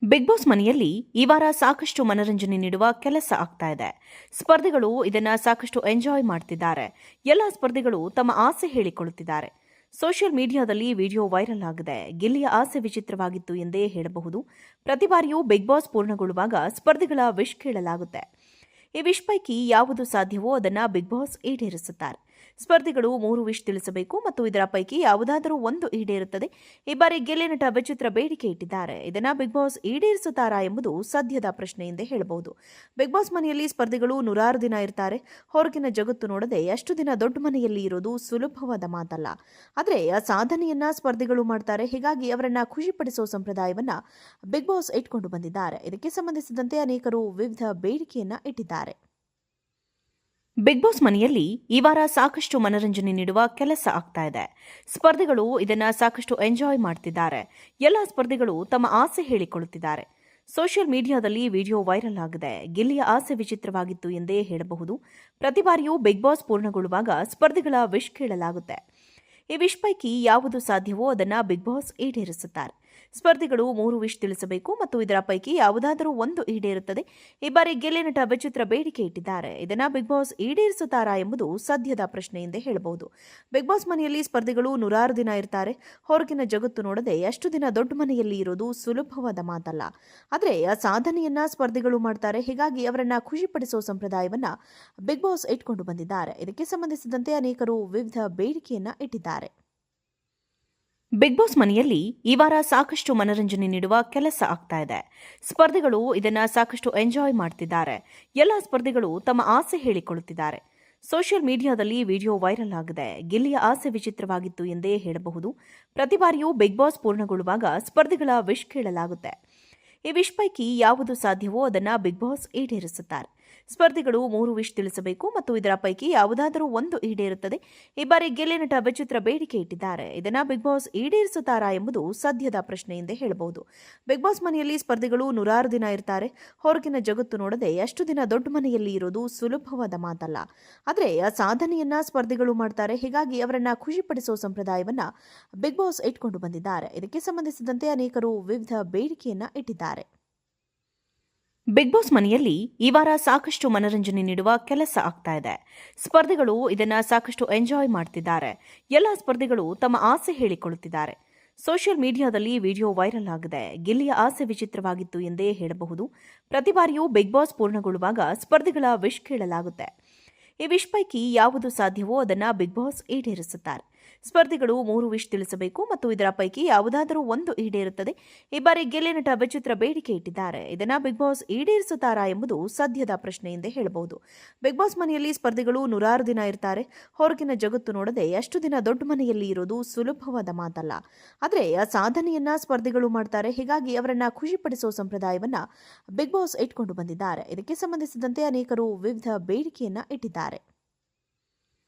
Big boss ಮನೆಯಲ್ಲಿ ಈ ವಾರ ಸಾಕಷ್ಟು ಮನರಂಜನೆ ನೀಡುವ ಕೆಲಸ ಆಗ್ತಾ ಇದೆ. ಸ್ಪರ್ಧಿಗಳು ಇದನ್ನ ಸಾಕಷ್ಟು ಎಂಜಾಯ್ ಮಾಡ್ತಿದ್ದಾರೆ. ಎಲ್ಲ ಸ್ಪರ್ಧಿಗಳು ತಮ್ಮ ಆಸೆ ಹೇಳಿಕೊಳ್ಳುತ್ತಿದ್ದಾರೆ. ಸೋಷಿಯಲ್ ಮೀಡಿಯಾದಲ್ಲಿ ವಿಡಿಯೋ ವೈರಲ್ ಆಗಿದೆ. ಗಿಲ್ಲಿಯ ಆಸೆ ವಿಚಿತ್ರವಾಗಿತ್ತು ಎಂದೇ ಹೇಳಬಹುದು. ಪ್ರತಿ ಬಾರಿಯೂ ಬಿಗ್ ಬಾಸ್ ಪೂರ್ಣಗೊಳ್ಳುವಾಗ ಸ್ಪರ್ಧಿಗಳ ವಿಶ್ ಕೇಳಲಾಗುತ್ತೆ. ಈ ವಿಶ್ ಪೈಕಿ ಯಾವುದು ಸಾಧ್ಯವೋ ಅದನ್ನು ಬಿಗ್ ಬಾಸ್ ಈಡೇರಿಸುತ್ತಾರೆ. ಸ್ಪರ್ಧಿಗಳು 3 ವಿಶ್ ತಿಳಿಸಬೇಕು ಮತ್ತು ಇದರ ಪೈಕಿ ಯಾವುದಾದರೂ ಒಂದು ಈಡೇರುತ್ತದೆ. ಈ ಬಾರಿ ಗೆಲ್ಲೆ ನಟ ವಿಚಿತ್ರ ಬೇಡಿಕೆ ಇಟ್ಟಿದ್ದಾರೆ. ಇದನ್ನ ಬಿಗ್ ಬಾಸ್ ಈಡೇರಿಸುತ್ತಾರಾ ಎಂಬುದು ಸದ್ಯದ ಪ್ರಶ್ನೆ ಎಂದೇ ಹೇಳಬಹುದು. ಬಿಗ್ ಬಾಸ್ ಮನೆಯಲ್ಲಿ ಸ್ಪರ್ಧಿಗಳು 106 ದಿನ ಇರ್ತಾರೆ. ಹೊರಗಿನ ಜಗತ್ತು ನೋಡದೆ ಅಷ್ಟು ದಿನ ದೊಡ್ಡ ಮನೆಯಲ್ಲಿ ಇರೋದು ಸುಲಭವಾದ ಮಾತಲ್ಲ. ಆದರೆ ಆ ಸಾಧನೆಯನ್ನ ಸ್ಪರ್ಧಿಗಳು ಮಾಡ್ತಾರೆ. ಹೀಗಾಗಿ ಅವರನ್ನ ಖುಷಿಪಡಿಸುವ ಸಂಪ್ರದಾಯವನ್ನ ಬಿಗ್ ಬಾಸ್ ಇಟ್ಕೊಂಡು ಬಂದಿದ್ದಾರೆ. ಇದಕ್ಕೆ ಸಂಬಂಧಿಸಿದಂತೆ ಅನೇಕರು ವಿವಿಧ ಬೇಡಿಕೆಯನ್ನ ಇಟ್ಟಿದ್ದಾರೆ. ಬಿಗ್ ಬಾಸ್ ಮನೆಯಲ್ಲಿ ಈ ವಾರ ಸಾಕಷ್ಟು ಮನರಂಜನೆ ನೀಡುವ ಕೆಲಸ ಆಗ್ತಾ ಇದೆ. ಸ್ಪರ್ಧಿಗಳು ಇದನ್ನ ಸಾಕಷ್ಟು ಎಂಜಾಯ್ ಮಾಡ್ತಿದ್ದಾರೆ. ಎಲ್ಲ ಸ್ಪರ್ಧಿಗಳು ತಮ್ಮ ಆಸೆ ಹೇಳಿಕೊಳ್ಳುತ್ತಿದ್ದಾರೆ. ಸೋಷಿಯಲ್ ಮೀಡಿಯಾದಲ್ಲಿ ವಿಡಿಯೋ ವೈರಲ್ ಆಗಿದೆ. ಗಿಲ್ಲಿಯ ಆಸೆ ವಿಚಿತ್ರವಾಗಿತ್ತು ಎಂದೇ ಹೇಳಬಹುದು. ಪ್ರತಿ ಬಾರಿಯೂ ಬಿಗ್ ಬಾಸ್ ಪೂರ್ಣಗೊಳ್ಳುವಾಗ ಸ್ಪರ್ಧಿಗಳ ವಿಶ್ ಕೇಳಲಾಗುತ್ತೆ. ಈ ವಿಶ್ ಪೈಕಿ ಯಾವುದು ಸಾಧ್ಯವೋ ಅದನ್ನ ಬಿಗ್ ಬಾಸ್ ಈಡೇರಿಸುತ್ತಾರೆ. ಸ್ಪರ್ಧಿಗಳು 3 ವಿಶ್ ತಿಳಿಸಬೇಕು ಮತ್ತು ಇದರ ಪೈಕಿ ಯಾವುದಾದರೂ ಒಂದು ಈಡೇರುತ್ತದೆ. ಈ ಬಾರಿ ಗೆಲ್ಲೆ ನಟ ವಿಚಿತ್ರ ಬೇಡಿಕೆ ಇಟ್ಟಿದ್ದಾರೆ. ಇದನ್ನ ಬಿಗ್ ಬಾಸ್ ಈಡೇರಿಸುತ್ತಾರಾ ಎಂಬುದು ಸದ್ಯದ ಪ್ರಶ್ನೆ ಎಂದೇ ಹೇಳಬಹುದು. ಬಿಗ್ ಬಾಸ್ ಮನೆಯಲ್ಲಿ ಸ್ಪರ್ಧಿಗಳು 106 ದಿನ ಇರ್ತಾರೆ. ಹೊರಗಿನ ಜಗತ್ತು ನೋಡದೆ ಅಷ್ಟು ದಿನ ದೊಡ್ಡ ಮನೆಯಲ್ಲಿ ಇರೋದು ಸುಲಭವಾದ ಮಾತಲ್ಲ. ಆದರೆ ಆ ಸಾಧನೆಯನ್ನ ಸ್ಪರ್ಧಿಗಳು ಮಾಡ್ತಾರೆ. ಹೀಗಾಗಿ ಅವರನ್ನ ಖುಷಿಪಡಿಸುವ ಸಂಪ್ರದಾಯವನ್ನ ಬಿಗ್ ಬಾಸ್ ಇಟ್ಕೊಂಡು ಬಂದಿದ್ದಾರೆ. ಇದಕ್ಕೆ ಸಂಬಂಧಿಸಿದಂತೆ ಅನೇಕರು ವಿವಿಧ ಬೇಡಿಕೆಯನ್ನ ಇಟ್ಟಿದ್ದಾರೆ. ಬಿಗ್ ಬಾಸ್ ಮನೆಯಲ್ಲಿ ಈ ವಾರ ಸಾಕಷ್ಟು ಮನರಂಜನೆ ನೀಡುವ ಕೆಲಸ ಆಗ್ತಾ ಇದೆ. ಸ್ಪರ್ಧಿಗಳು ಇದನ್ನ ಸಾಕಷ್ಟು ಎಂಜಾಯ್ ಮಾಡ್ತಿದ್ದಾರೆ. ಎಲ್ಲ ಸ್ಪರ್ಧಿಗಳು ತಮ್ಮ ಆಸೆ ಹೇಳಿಕೊಳ್ಳುತ್ತಿದ್ದಾರೆ. ಸೋಷಿಯಲ್ ಮೀಡಿಯಾದಲ್ಲಿ ವಿಡಿಯೋ ವೈರಲ್ ಆಗಿದೆ. ಗಿಲ್ಲಿಯ ಆಸೆ ವಿಚಿತ್ರವಾಗಿತ್ತು ಎಂದೇ ಹೇಳಬಹುದು. ಪ್ರತಿ ಬಾರಿಯೂ ಬಿಗ್ ಬಾಸ್ ಪೂರ್ಣಗೊಳ್ಳುವಾಗ ಸ್ಪರ್ಧಿಗಳ ವಿಶ್ ಕೇಳಲಾಗುತ್ತೆ. ಈ ವಿಶ್ ಪೈಕಿ ಯಾವುದು ಸಾಧ್ಯವೋ ಅದನ್ನ ಬಿಗ್ ಬಾಸ್ ಈಡೇರಿಸುತ್ತಾರೆ. ಸ್ಪರ್ಧಿಗಳು 3 ವಿಶ್ ತಿಳಿಸಬೇಕು ಮತ್ತು ಇದರ ಪೈಕಿ ಯಾವುದಾದರೂ ಒಂದು ಈಡೇರುತ್ತದೆ. ಈ ಬಾರಿ ಗೆಲ್ಲೆ ನಟ ವಿಚಿತ್ರ ಬೇಡಿಕೆ ಇಟ್ಟಿದ್ದಾರೆ. ಇದನ್ನ ಬಿಗ್ ಬಾಸ್ ಈಡೇರಿಸುತ್ತಾರಾ ಎಂಬುದು ಸದ್ಯದ ಪ್ರಶ್ನೆ ಎಂದೇ ಹೇಳಬಹುದು. ಬಿಗ್ ಬಾಸ್ ಮನೆಯಲ್ಲಿ ಸ್ಪರ್ಧಿಗಳು 106 ದಿನ ಇರ್ತಾರೆ. ಹೊರಗಿನ ಜಗತ್ತು ನೋಡದೆ ಅಷ್ಟು ದಿನ ದೊಡ್ಡ ಮನೆಯಲ್ಲಿ ಇರೋದು ಸುಲಭವಾದ ಮಾತಲ್ಲ. ಆದರೆ ಆ ಸಾಧನೆಯನ್ನ ಸ್ಪರ್ಧಿಗಳು ಮಾಡ್ತಾರೆ. ಹೀಗಾಗಿ ಅವರನ್ನ ಖುಷಿಪಡಿಸುವ ಸಂಪ್ರದಾಯವನ್ನ ಬಿಗ್ ಬಾಸ್ ಇಟ್ಕೊಂಡು ಬಂದಿದ್ದಾರೆ. ಇದಕ್ಕೆ ಸಂಬಂಧಿಸಿದಂತೆ ಅನೇಕರು ವಿವಿಧ ಬೇಡಿಕೆಯನ್ನ ಇಟ್ಟಿದ್ದಾರೆ. ಬಿಗ್ ಬಾಸ್ ಮನೆಯಲ್ಲಿ ಈ ವಾರ ಸಾಕಷ್ಟು ಮನರಂಜನೆ ನೀಡುವ ಕೆಲಸ ಆಗ್ತಾ ಇದೆ. ಸ್ಪರ್ಧಿಗಳು ಇದನ್ನ ಸಾಕಷ್ಟು ಎಂಜಾಯ್ ಮಾಡ್ತಿದ್ದಾರೆ. ಎಲ್ಲ ಸ್ಪರ್ಧಿಗಳು ತಮ್ಮ ಆಸೆ ಹೇಳಿಕೊಳ್ಳುತ್ತಿದ್ದಾರೆ. ಸೋಷಿಯಲ್ ಮೀಡಿಯಾದಲ್ಲಿ ವಿಡಿಯೋ ವೈರಲ್ ಆಗಿದೆ. ಗಿಲ್ಲಿಯ ಆಸೆ ವಿಚಿತ್ರವಾಗಿತ್ತು ಎಂದೇ ಹೇಳಬಹುದು. ಪ್ರತಿ ಬಾರಿಯೂ ಬಿಗ್ ಬಾಸ್ ಪೂರ್ಣಗೊಳ್ಳುವಾಗ ಸ್ಪರ್ಧಿಗಳ ವಿಶ್ ಕೇಳಲಾಗುತ್ತೆ. ಈ ವಿಶ್ ಪೈಕಿ ಯಾವುದು ಸಾಧ್ಯವೋ ಅದನ್ನ ಬಿಗ್ ಬಾಸ್ ಈಡೇರಿಸುತ್ತಾರೆ. ಸ್ಪರ್ಧಿಗಳು 3 ವಿಶ್ ತಿಳಿಸಬೇಕು ಮತ್ತು ಇದರ ಪೈಕಿ ಯಾವುದಾದರೂ ಒಂದು ಈಡೇರುತ್ತದೆ. ಈ ಬಾರಿ ಗೆಲ್ಲೆ ನಟ ವಿಚಿತ್ರ ಬೇಡಿಕೆ ಇಟ್ಟಿದ್ದಾರೆ. ಇದನ್ನ ಬಿಗ್ ಬಾಸ್ ಈಡೇರಿಸುತ್ತಾರಾ ಎಂಬುದು ಸದ್ಯದ ಪ್ರಶ್ನೆ ಎಂದೇ ಹೇಳಬಹುದು. ಬಿಗ್ ಬಾಸ್ ಮನೆಯಲ್ಲಿ ಸ್ಪರ್ಧಿಗಳು 106 ದಿನ ಇರ್ತಾರೆ. ಹೊರಗಿನ ಜಗತ್ತು ನೋಡದೆ ಅಷ್ಟು ದಿನ ದೊಡ್ಡ ಮನೆಯಲ್ಲಿ ಇರೋದು ಸುಲಭವಾದ ಮಾತಲ್ಲ. ಆದರೆ ಆ ಸಾಧನೆಯನ್ನ ಸ್ಪರ್ಧಿಗಳು ಮಾಡ್ತಾರೆ. ಹೀಗಾಗಿ ಅವರನ್ನ ಖುಷಿಪಡಿಸುವ ಸಂಪ್ರದಾಯವನ್ನ ಬಿಗ್ ಬಾಸ್ ಇಟ್ಕೊಂಡು ಬಂದಿದ್ದಾರೆ. ಇದಕ್ಕೆ ಸಂಬಂಧಿಸಿದಂತೆ ಅನೇಕರು ವಿವಿಧ ಬೇಡಿಕೆಯನ್ನ ಇಟ್ಟಿದ್ದಾರೆ.